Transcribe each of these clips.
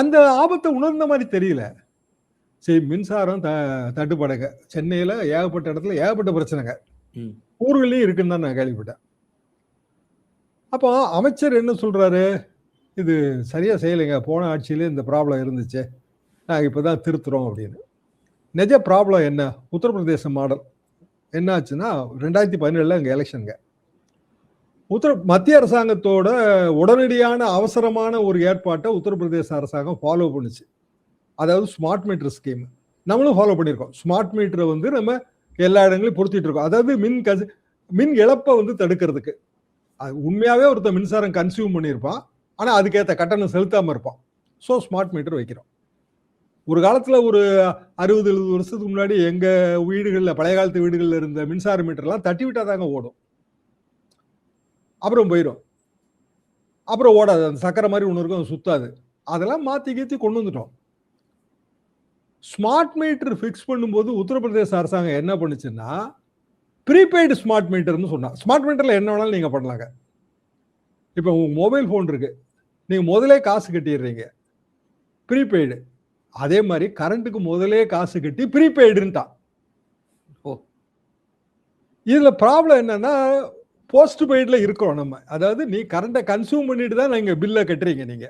அந்த ஆபத்தை உணர்ந்த மாதிரி தெரியல. சரி, மின்சாரம் தட்டுப்பாடுங்க. சென்னையில ஏகப்பட்ட இடத்துல ஏகப்பட்ட பிரச்சனைங்க. ஊர்களையும் இருக்குன்னு தான் நான் கேள்விப்பட்டேன். அப்போ அமைச்சர் என்ன சொல்றாரு? இது சரியா செய்யலைங்க. போன ஆட்சியிலே இந்த ப்ராப்ளம் இருந்துச்சு. நாங்க இப்பதான் திருத்துறோம் அப்படின்னு. நிஜ ப்ராப்ளம் என்ன? உத்தரப்பிரதேச மாடல். என்ன ஆச்சுன்னா 2017 அங்க எலெக்ஷனுங்க. மத்திய அரசாங்கத்தோட உடனடியான அவசரமான ஒரு ஏற்பாட்டை உத்தரப்பிரதேச அரசாங்கம் ஃபாலோ பண்ணுச்சு. அதாவது ஸ்மார்ட் மீட்டர் ஸ்கீம். நம்மளும் ஃபாலோ பண்ணியிருக்கோம். ஸ்மார்ட் மீட்டரை வந்து நம்ம எல்லா இடங்களையும் பொருத்திட்டு இருக்கோம். அதாவது மின் இழப்பை வந்து தடுக்கிறதுக்கு. உண்மையாவே ஒருத்தர் மின்சாரம் கன்சியூம் பண்ணியிருப்பான், ஆனா அதுக்கேற்ற கட்டணம் செலுத்தாம இருப்பான். ஸோ ஸ்மார்ட் மீட்டர் வைக்கிறோம். ஒரு காலத்துல ஒரு 60-70 வருஷத்துக்கு முன்னாடி எங்க வீடுகளில், பழைய காலத்து வீடுகளில் இருந்த மின்சார மீட்டர்லாம் தட்டி விட்டாதாங்க ஓடும். அப்புறம் போயிடும். அப்புறம் ஓடாது. அந்த சக்கரை மாதிரி ஒன்று இருக்கும், சுத்தாது. அதெல்லாம் மாத்தி கீத்தி கொண்டு வந்துட்டோம். ஸ்மார்ட் மீட்டர் ஃபிக்ஸ் பண்ணும்போது உத்தரப்பிரதேச அரசாங்கம் என்ன பண்ணுச்சுன்னா, ப்ரீபெய்டு ஸ்மார்ட் மீட்டர்னு சொன்னா. ஸ்மார்ட் மீட்டர்ல என்ன வேணாலும் நீங்க பண்ணலாங்க. இப்போ உங்க மொபைல் போன் இருக்கு, நீங்க முதலே காசு கட்டிடுறீங்க, ப்ரீபெய்டு. அதே மாதிரி கரண்ட்டுக்கு முதலே காசு கட்டி ப்ரீபெய்டுன்ட்டான். இதுல ப்ராப்ளம் என்னன்னா, போஸ்ட் பெய்ட்ல இருக்கிறோம் நம்ம. அதாவது நீ கரண்ட்டை கன்சியூம் பண்ணிட்டு தான் நீங்க பில்லை கட்டுறீங்க. நீங்க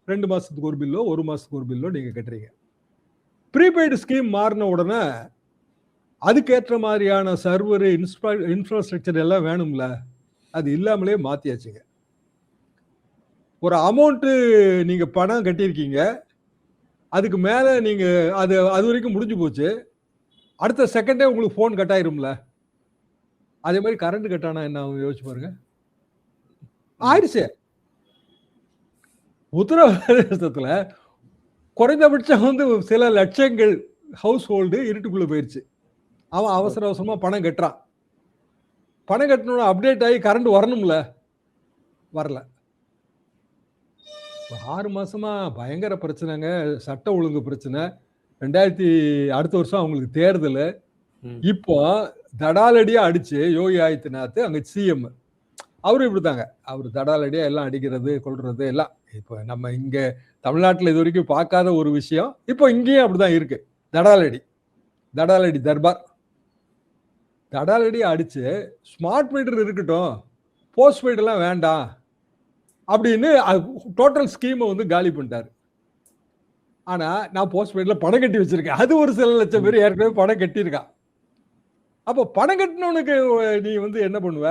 2 மாசத்துக்கு ஒரு பில்லோ 1 மாசத்துக்கு ஒரு பில்லோ நீங்க கட்டுறீங்க. ப்ரீபெய்டு ஸ்கீம் மாறின உடனே அதுக்கேற்ற மாதிரியான சர்வர், இன்ஃப்ராஸ்ட்ரக்சர் எல்லாம் வேணும்ல, அது இல்லாமலே மாத்தியாச்சுங்க. ஒரு அமௌண்ட்டு நீங்க பணம் கட்டியிருக்கீங்க, அதுக்கு மேல நீங்க அது வரைக்கும் முடிஞ்சு போச்சு. அடுத்த செகண்டே உங்களுக்கு போன் கட் ஆயிரும்ல. அதே மாதிரி கரண்ட் கட் ஆனா என்ன ஆகும் யோசிச்சு பாருங்க. ஆயிடுச்சு. உத்தரப்பிரதேசத்துல குறைந்தபட்சம் வந்து சில லட்சங்கள் ஹவுஸ் ஹோல்டு இருட்டுக்குள்ள போயிருச்சு. அவன் அவசர அவசரமா பணம் கட்டுறான். பணம் கட்டணும், அப்டேட் ஆகி கரண்ட் வரணும்ல, வரல. 6 மாசமா பயங்கர பிரச்சனைங்க. சட்ட ஒழுங்கு பிரச்சனை. அடுத்த வருஷம் அவங்களுக்கு தேர்தல். இப்போ தடாலடியா அடிச்சு யோகி ஆதித்யநாத் அங்க சிஎம். அவரு இப்படித்தாங்க. அவர் தடாலடியா எல்லாம் அடிக்கிறது, கொள்றது எல்லாம். இப்போ நம்ம இங்க தமிழ்நாட்டில் இது வரைக்கும் பார்க்காத ஒரு விஷயம் இப்போ இங்கேயும் அப்படிதான் இருக்கு. தடாலடி தர்பார். தடாலடி அடிச்சு ஸ்மார்ட் மீட்டர் இருக்கட்டும், போஸ்ட் பெய்ட் எல்லாம் வேண்டாம் அப்படின்னு டோட்டல் ஸ்கீமை வந்து காலி பண்ணிட்டாரு. ஆனா நான் போஸ்ட் பெய்ட்ல பணம் கட்டி வச்சிருக்கேன். அது ஒரு சில லட்சம் பேர் ஏற்கனவே பணம் கட்டியிருக்கான். அப்போ பணம் கட்டினவனுக்கு நீ வந்து என்ன பண்ணுவ?